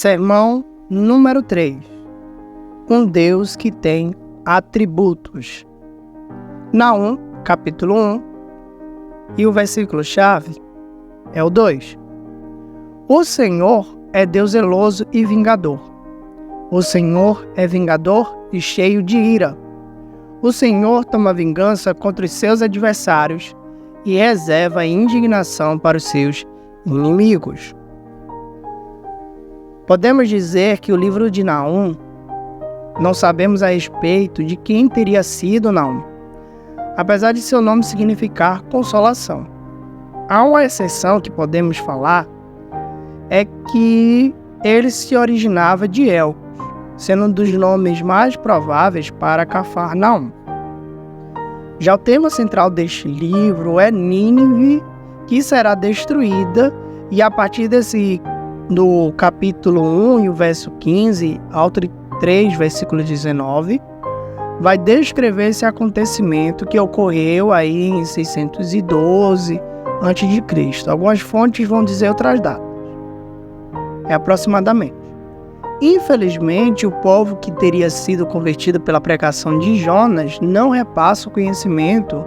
Sermão número 3. Um Deus que tem atributos. Naum, capítulo 1, e o versículo-chave é o 2. O Senhor é Deus zeloso e vingador. O Senhor é vingador e cheio de ira. O Senhor toma vingança contra os seus adversários e reserva indignação para os seus inimigos. Podemos dizer que o livro de Naum, não sabemos a respeito de quem teria sido Naum, apesar de seu nome significar consolação. Há uma exceção que podemos falar, é que ele se originava de El, sendo um dos nomes mais prováveis para Cafarnaum. Já o tema central deste livro é Nínive, que será destruída, e a partir do capítulo 1 e o verso 15 ao 3, versículo 19, vai descrever esse acontecimento que ocorreu aí em 612 a.C. Algumas fontes vão dizer outras datas. É aproximadamente. Infelizmente, o povo que teria sido convertido pela pregação de Jonas não repassa o conhecimento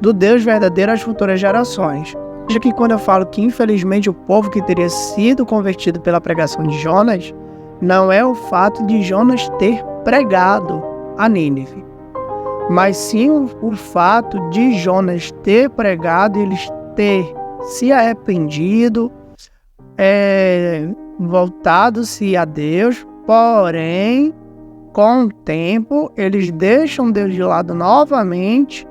do Deus verdadeiro às futuras gerações. Veja que quando eu falo que infelizmente o povo que teria sido convertido pela pregação de Jonas, não é o fato de Jonas ter pregado a Nínive, mas sim o fato de Jonas ter pregado e eles ter se arrependido, voltado-se a Deus, porém, com o tempo, eles deixam Deus de lado novamente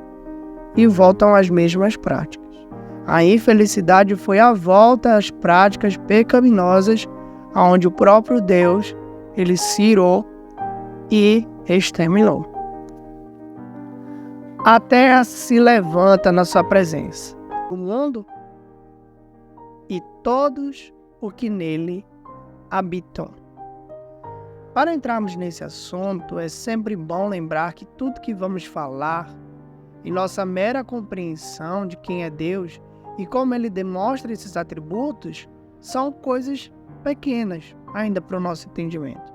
e voltam às mesmas práticas. A infelicidade foi a volta às práticas pecaminosas, onde o próprio Deus, ele se irou e exterminou. A terra se levanta na sua presença, o mundo e todos os que nele habitam. Para entrarmos nesse assunto, é sempre bom lembrar que tudo que vamos falar, em nossa mera compreensão de quem é Deus e como ele demonstra esses atributos, são coisas pequenas ainda para o nosso entendimento.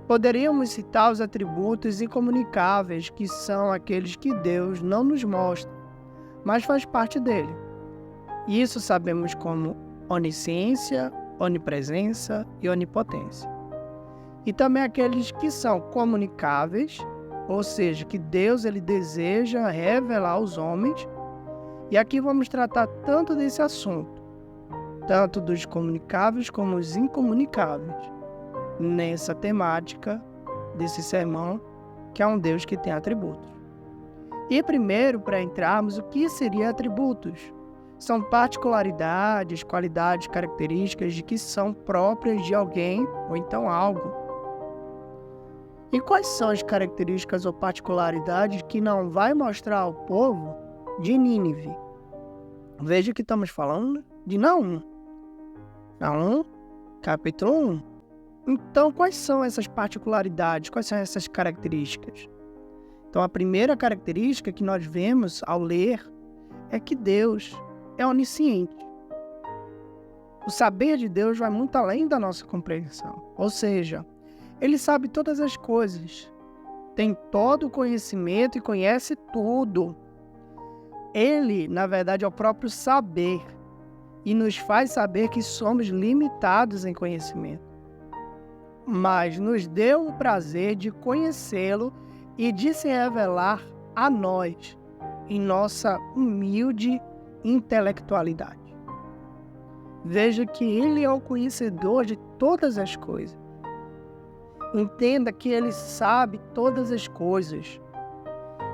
Poderíamos citar os atributos incomunicáveis, que são aqueles que Deus não nos mostra, mas faz parte dele. Isso sabemos como onisciência, onipresença e onipotência. E também aqueles que são comunicáveis, ou seja, que Deus ele deseja revelar aos homens. E aqui vamos tratar tanto desse assunto, tanto dos comunicáveis como os incomunicáveis, nessa temática desse sermão, que é um Deus que tem atributos. E primeiro, para entrarmos, o que seria atributos? São particularidades, qualidades, características de que são próprias de alguém ou então algo. E quais são as características ou particularidades que não vai mostrar ao povo de Nínive? Veja que estamos falando de Naum. Naum, capítulo 1. Então, quais são essas particularidades? Quais são essas características? Então, a primeira característica que nós vemos ao ler é que Deus é onisciente. O saber de Deus vai muito além da nossa compreensão. Ou seja, ele sabe todas as coisas, tem todo o conhecimento e conhece tudo. Ele, na verdade, é o próprio saber e nos faz saber que somos limitados em conhecimento. Mas nos deu o prazer de conhecê-lo e de se revelar a nós em nossa humilde intelectualidade. Veja que ele é o conhecedor de todas as coisas. Entenda que ele sabe todas as coisas.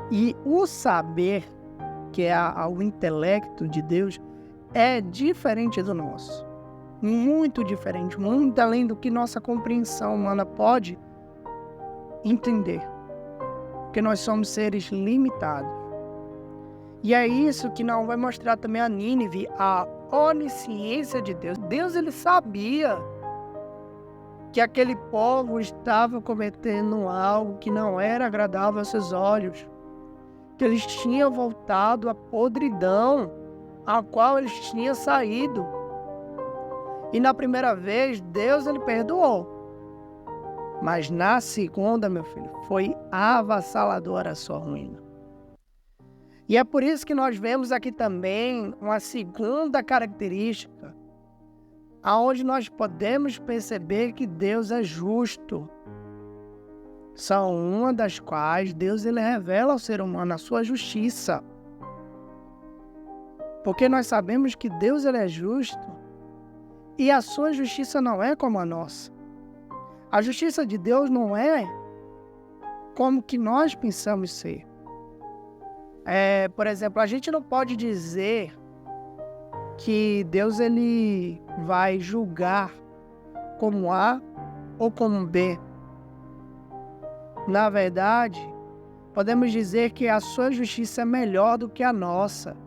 E o saber, que é o intelecto de Deus, é diferente do nosso. Muito diferente, muito além do que nossa compreensão humana pode entender. Porque nós somos seres limitados. E é isso que não vai mostrar também a Nínive, a onisciência de Deus. Deus, ele sabia que aquele povo estava cometendo algo que não era agradável aos seus olhos, que eles tinham voltado à podridão a qual eles tinham saído. E na primeira vez, Deus ele perdoou. Mas na segunda, meu filho, foi avassaladora a sua ruína. E é por isso que nós vemos aqui também uma segunda característica, aonde nós podemos perceber que Deus é justo. São uma das quais Deus ele revela ao ser humano a sua justiça. Porque nós sabemos que Deus ele é justo e a sua justiça não é como a nossa. A justiça de Deus não é como que nós pensamos ser. Por exemplo, a gente não pode dizer que Deus ele vai julgar como A ou como B. Na verdade, podemos dizer que a sua justiça é melhor do que a nossa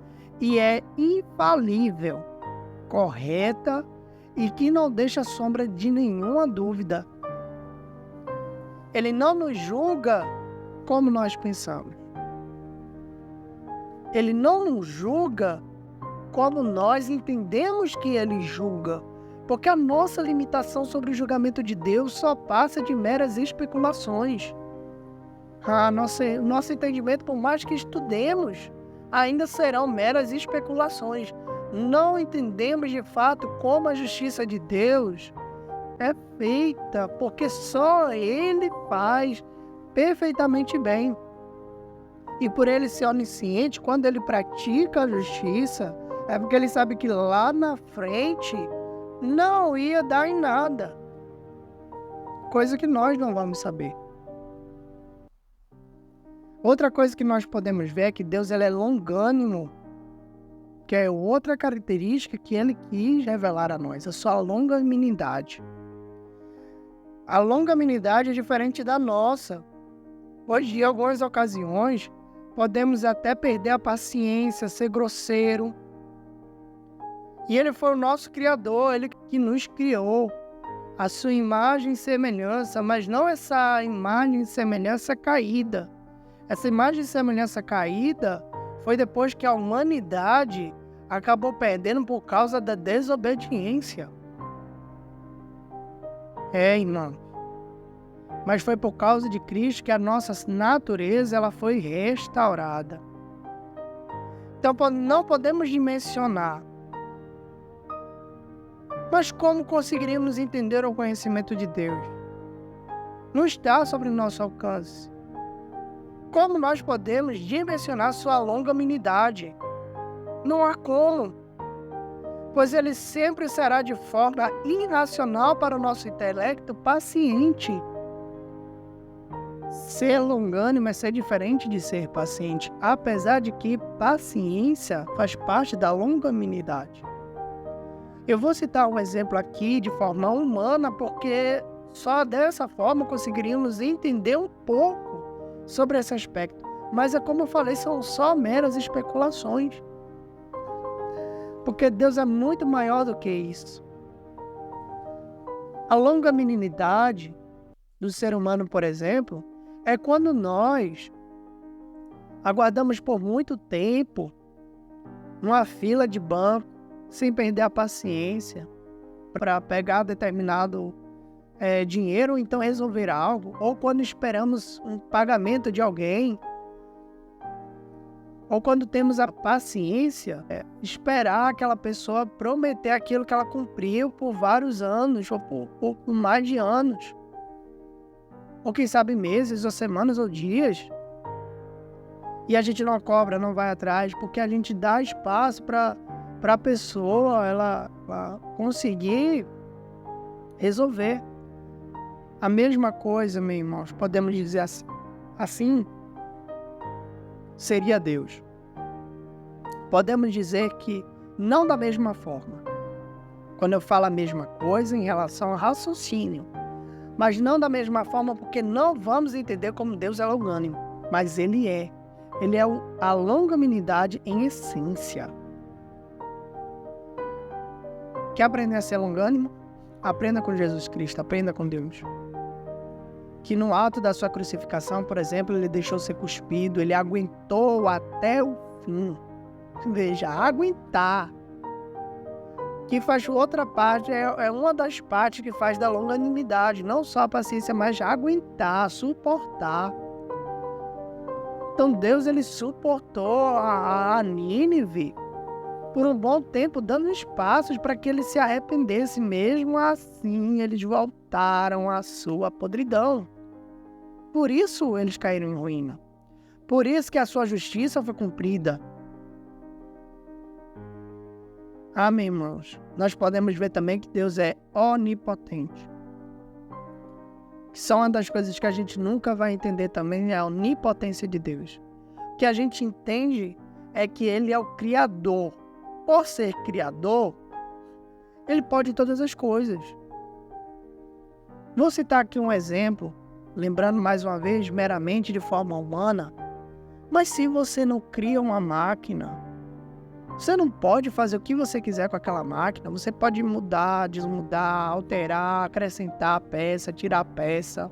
e é infalível, correta e que não deixa sombra de nenhuma dúvida. Ele não nos julga como nós pensamos. Ele não nos julga como nós entendemos que ele julga, porque a nossa limitação sobre o julgamento de Deus só passa de meras especulações. Nosso entendimento, por mais que estudemos, ainda serão meras especulações. Não entendemos de fato como a justiça de Deus é feita, porque só Ele faz perfeitamente bem. E por Ele ser onisciente, quando Ele pratica a justiça, é porque Ele sabe que lá na frente não ia dar em nada. Coisa que nós não vamos saber. Outra coisa que nós podemos ver é que Deus ele é longânimo, que é outra característica que Ele quis revelar a nós, a sua longanimidade. A longanimidade é diferente da nossa. Hoje, em algumas ocasiões, podemos até perder a paciência, ser grosseiro. E Ele foi o nosso Criador, Ele que nos criou, a sua imagem e semelhança, mas não essa imagem e semelhança caída. Essa imagem e semelhança caída foi depois que a humanidade acabou perdendo por causa da desobediência. Irmão. Mas foi por causa de Cristo que a nossa natureza ela foi restaurada. Então não podemos dimensionar. Mas como conseguiríamos entender o conhecimento de Deus? Não está sobre o nosso alcance. Como nós podemos dimensionar sua longanimidade? Não há como, pois Ele sempre será de forma irracional para o nosso intelecto paciente. Ser longânimo é ser diferente de ser paciente, apesar de que paciência faz parte da longanimidade. Eu vou citar um exemplo aqui de forma humana, porque só dessa forma conseguiríamos entender um pouco sobre esse aspecto. Mas é como eu falei, são só meras especulações. Porque Deus é muito maior do que isso. A longanimidade do ser humano, por exemplo, é quando nós aguardamos por muito tempo numa fila de banco, sem perder a paciência, para pegar determinado dinheiro ou então resolver algo, ou quando esperamos um pagamento de alguém, ou quando temos a paciência, esperar aquela pessoa prometer aquilo que ela cumpriu por vários anos, ou por mais de anos, ou quem sabe meses, ou semanas, ou dias, e a gente não cobra, não vai atrás, porque a gente dá espaço para a pessoa ela conseguir resolver. A mesma coisa, meus irmãos, podemos dizer assim, seria Deus. Podemos dizer que não da mesma forma. Quando eu falo a mesma coisa em relação ao raciocínio, mas não da mesma forma porque não vamos entender como Deus é longânimo, mas Ele é. Ele é a longanimidade em essência. Quer aprender a ser longânimo? Aprenda com Jesus Cristo, aprenda com Deus. Que no ato da sua crucificação, por exemplo, Ele deixou ser cuspido, Ele aguentou até o fim. Veja, aguentar. que faz outra parte, é uma das partes que faz da longanimidade, não só a paciência, mas aguentar, suportar. Então Deus, ele suportou a Nínive por um bom tempo, dando espaços para que ele se arrependesse. Mesmo assim, eles voltaram à sua podridão. Por isso eles caíram em ruína. Por isso que a sua justiça foi cumprida. Amém, irmãos? Nós podemos ver também que Deus é onipotente. Só uma das coisas que a gente nunca vai entender também é a onipotência de Deus. O que a gente entende é que Ele é o Criador. Por ser Criador, Ele pode todas as coisas. Vou citar aqui um exemplo, lembrando mais uma vez, meramente de forma humana. Mas se você não cria uma máquina, você não pode fazer o que você quiser com aquela máquina. Você pode mudar, desmudar, alterar, acrescentar a peça, tirar a peça.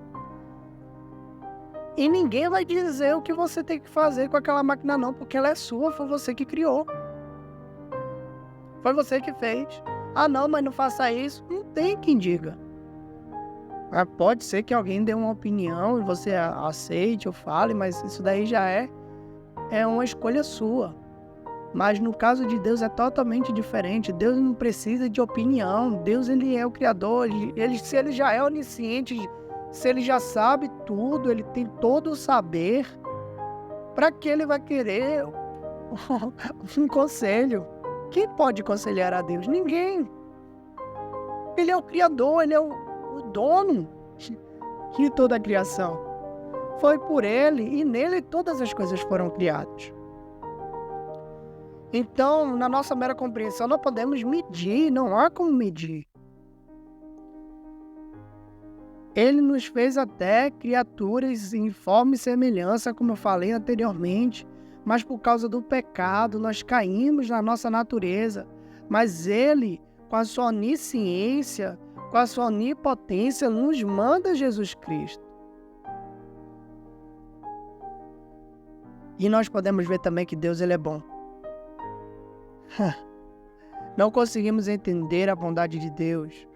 E ninguém vai dizer o que você tem que fazer com aquela máquina não, porque ela é sua, foi você que criou. Foi você que fez. Ah não, mas não faça isso. Não tem quem diga. Mas pode ser que alguém dê uma opinião e você aceite ou fale, mas isso daí já é uma escolha sua. Mas no caso de Deus é totalmente diferente. Deus não precisa de opinião. Deus, ele é o Criador. Se ele já é onisciente, se ele já sabe tudo, ele tem todo o saber, para que ele vai querer um conselho? Quem pode aconselhar a Deus? Ninguém. Ele é o Criador, ele é o dono de toda a criação. Foi por ele e nele todas as coisas foram criadas. Então, na nossa mera compreensão, não podemos medir, não há como medir. Ele nos fez até criaturas em forma e semelhança, como eu falei anteriormente, mas por causa do pecado, nós caímos na nossa natureza. Mas ele, com a sua onisciência, com a sua onipotência, nos manda Jesus Cristo. E nós podemos ver também que Deus, ele é bom. Não conseguimos entender a bondade de Deus,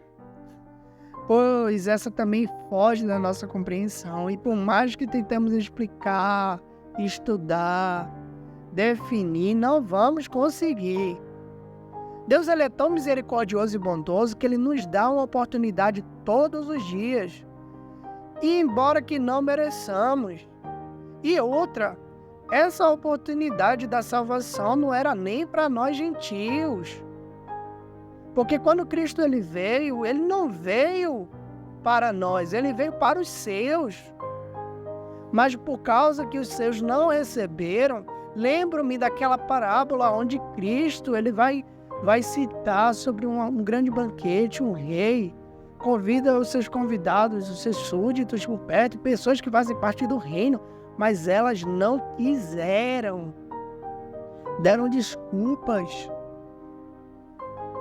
pois essa também foge da nossa compreensão. E por mais que tentemos explicar, estudar, definir, não vamos conseguir. Deus, ele é tão misericordioso e bondoso que ele nos dá uma oportunidade todos os dias. E embora que não mereçamos. E outra, essa oportunidade da salvação não era nem para nós gentios. Porque quando Cristo ele não veio para nós, ele veio para os seus. Mas por causa que os seus não receberam, lembro-me daquela parábola onde Cristo ele vai citar sobre um grande banquete, um rei, convida os seus convidados, os seus súditos por perto, pessoas que fazem parte do reino, mas elas não quiseram, deram desculpas.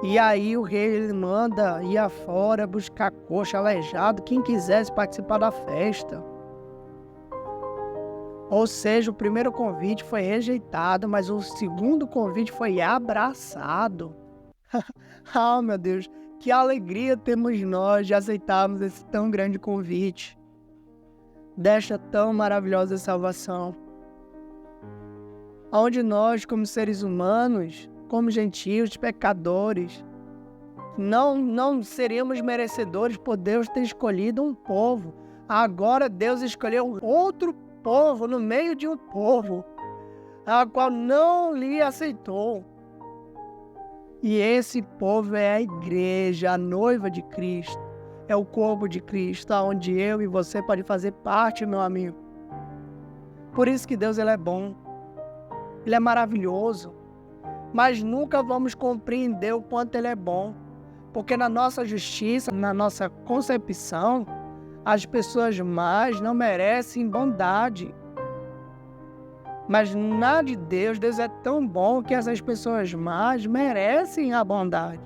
E aí o rei ele manda ir afora buscar coxo, aleijado, quem quisesse participar da festa. Ou seja, o primeiro convite foi rejeitado, mas o segundo convite foi abraçado. Ah, meu Deus, que alegria temos nós de aceitarmos esse tão grande convite, desta tão maravilhosa salvação, onde nós, como seres humanos, como gentios, pecadores, não seríamos merecedores por Deus ter escolhido um povo. Agora Deus escolheu outro povo no meio de um povo, a qual não lhe aceitou. E esse povo é a igreja, a noiva de Cristo. É o corpo de Cristo, onde eu e você pode fazer parte, meu amigo. Por isso que Deus ele é bom. Ele é maravilhoso. Mas nunca vamos compreender o quanto ele é bom. Porque na nossa justiça, na nossa concepção, as pessoas más não merecem bondade. Mas na de Deus, Deus é tão bom que essas pessoas más merecem a bondade.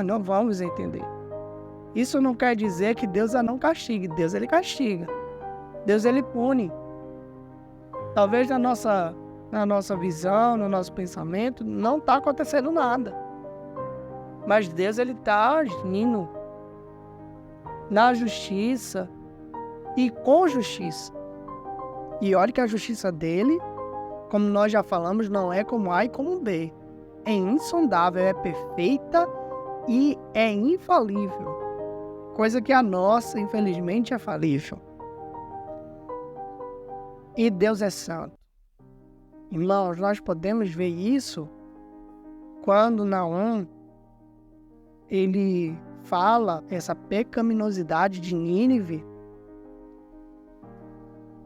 Não vamos entender. Isso não quer dizer que Deus não castigue. Deus ele castiga. Deus ele pune. Talvez na nossa visão, no nosso pensamento, não está acontecendo nada. Mas Deus ele está agindo na justiça e com justiça. E olha que a justiça dele, como nós já falamos, não é como A e como B. É insondável, é perfeita e é infalível. Coisa que a nossa, infelizmente, é falível. E Deus é santo. Irmãos, nós podemos ver isso quando Naum, ele fala essa pecaminosidade de Nínive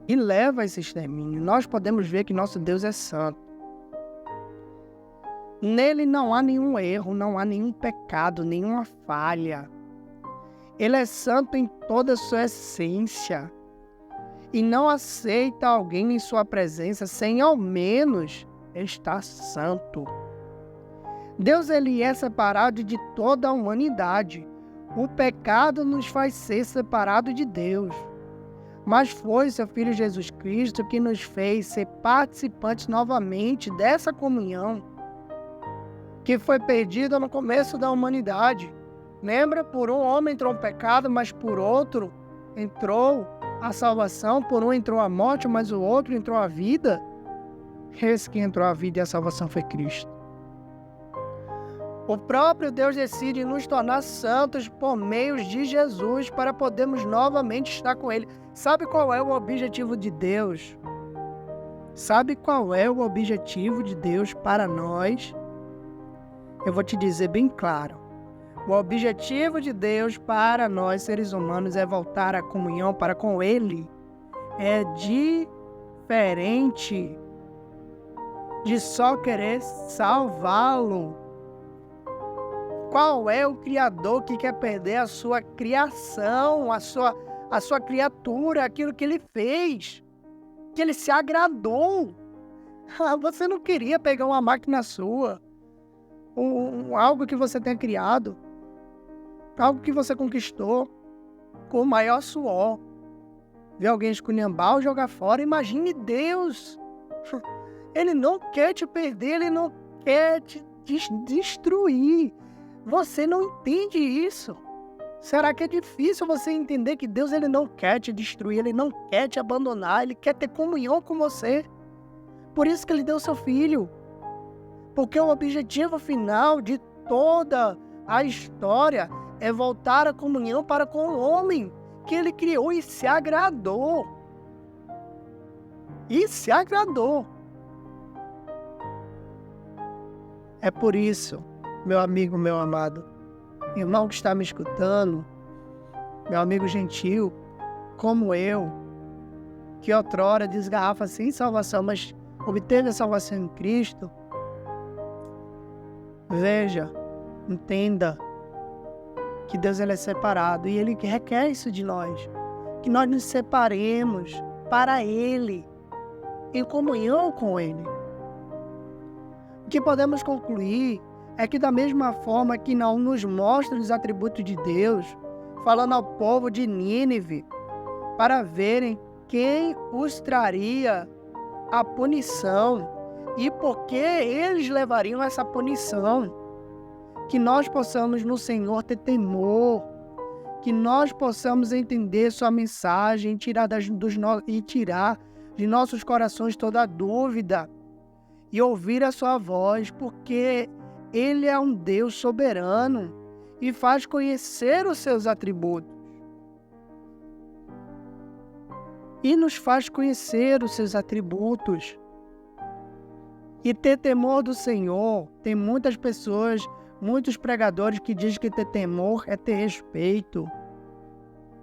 e leva a esse extermínio. Nós podemos ver que nosso Deus é santo. Nele não há nenhum erro, não há nenhum pecado, nenhuma falha. Ele é santo em toda a sua essência e não aceita alguém em sua presença sem ao menos estar santo. Deus ele é separado de toda a humanidade. O pecado nos faz ser separados de Deus. Mas foi seu Filho Jesus Cristo que nos fez ser participantes novamente dessa comunhão que foi perdida no começo da humanidade. Lembra? Por um homem entrou o pecado, mas por outro entrou a salvação. Por um entrou a morte, mas o outro entrou a vida. Esse que entrou a vida e a salvação foi Cristo. O próprio Deus decide nos tornar santos por meio de Jesus para podermos novamente estar com Ele. Sabe qual é o objetivo de Deus? Sabe qual é o objetivo de Deus para nós? Eu vou te dizer bem claro. O objetivo de Deus para nós, seres humanos, é voltar à comunhão para com Ele. É diferente de só querer salvá-lo. Qual é o Criador que quer perder a sua criação, a sua criatura, aquilo que Ele fez, que Ele se agradou? Você não queria pegar uma máquina sua, algo que você tenha criado, algo que você conquistou com o maior suor, ver alguém esculhambar ou jogar fora. Imagine Deus. Ele não quer te perder, Ele não quer te destruir. Você não entende isso. Será que é difícil você entender que Deus ele não quer te destruir, Ele não quer te abandonar, Ele quer ter comunhão com você? Por isso que Ele deu seu Filho. Porque o objetivo final de toda a história é voltar à comunhão para com o homem que Ele criou e se agradou. E se agradou. É por isso, meu amigo, meu amado, irmão que está me escutando, meu amigo gentil, como eu, que outrora desgarrafa sem salvação, mas obteve a salvação em Cristo, veja, entenda que Deus ele é separado e Ele requer isso de nós, que nós nos separemos para Ele, em comunhão com Ele. O que podemos concluir é que da mesma forma que não nos mostra os atributos de Deus, falando ao povo de Nínive, para verem quem os traria a punição e por que eles levariam essa punição, que nós possamos no Senhor ter temor, que nós possamos entender sua mensagem, tirar de nossos corações toda dúvida e ouvir a sua voz, porque Ele é um Deus soberano e faz conhecer os seus atributos. E nos faz conhecer os seus atributos. E ter temor do Senhor, tem muitas pessoas, muitos pregadores que dizem que ter temor é ter respeito.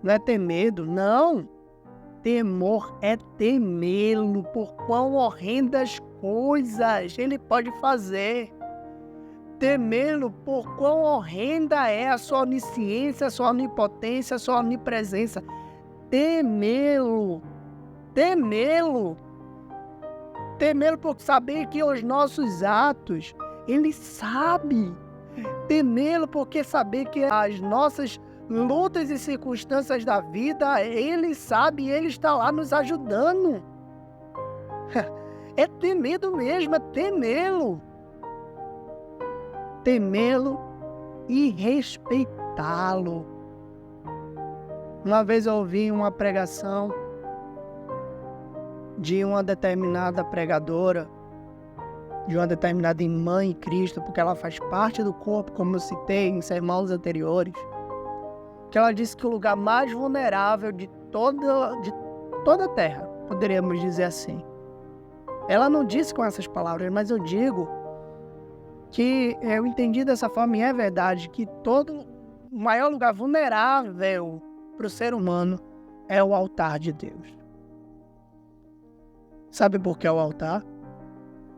Não é ter medo, não. Temor é temê-lo por quão horrendas coisas Ele pode fazer. Temê-lo por quão horrenda é a sua onisciência, a sua onipotência, a sua onipresença. Temê-lo. Temê-lo. Temê-lo por saber que os nossos atos, Ele sabe. Temê-lo porque saber que as nossas lutas e circunstâncias da vida, Ele sabe e Ele está lá nos ajudando. É ter medo mesmo, é temê-lo. Temê-lo e respeitá-lo. Uma vez eu ouvi uma pregação de uma determinada pregadora, de uma determinada irmã em Cristo, porque ela faz parte do corpo, como eu citei em sermões anteriores, que ela disse que o lugar mais vulnerável de toda a terra, poderíamos dizer assim. Ela não disse com essas palavras, mas eu digo que eu entendi dessa forma, e é verdade, que o maior lugar vulnerável para o ser humano é o altar de Deus. Sabe por que é o altar?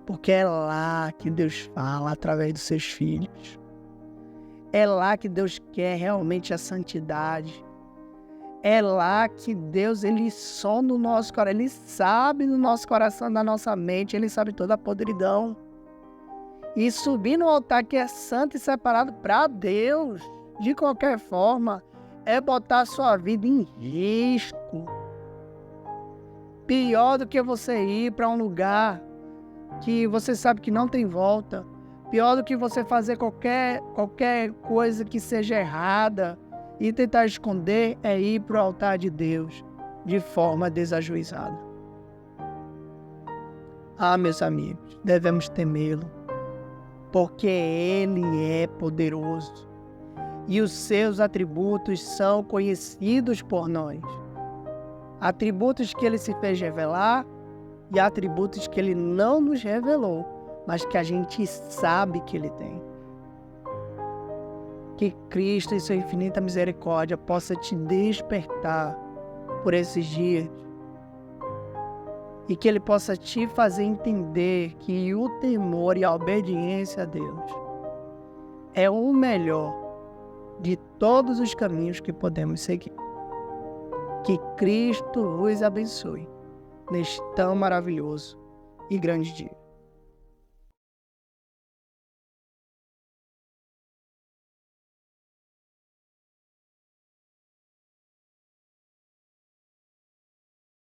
Porque é lá que Deus fala através dos seus filhos. É lá que Deus quer realmente a santidade. É lá que Deus, Ele sonda o nosso coração, Ele sabe no nosso coração, na nossa mente, Ele sabe toda a podridão. E subir no altar que é santo e separado para Deus, de qualquer forma, é botar a sua vida em risco. Pior do que você ir para um lugar que você sabe que não tem volta. Pior do que você fazer qualquer coisa que seja errada e tentar esconder é ir para o altar de Deus de forma desajuizada. Ah, meus amigos, devemos temê-lo, porque Ele é poderoso e os seus atributos são conhecidos por nós. Atributos que Ele se fez revelar e atributos que Ele não nos revelou, mas que a gente sabe que Ele tem. Que Cristo, em sua infinita misericórdia, possa te despertar por esses dias e que Ele possa te fazer entender que o temor e a obediência a Deus é o melhor de todos os caminhos que podemos seguir. Que Cristo vos abençoe neste tão maravilhoso e grande dia.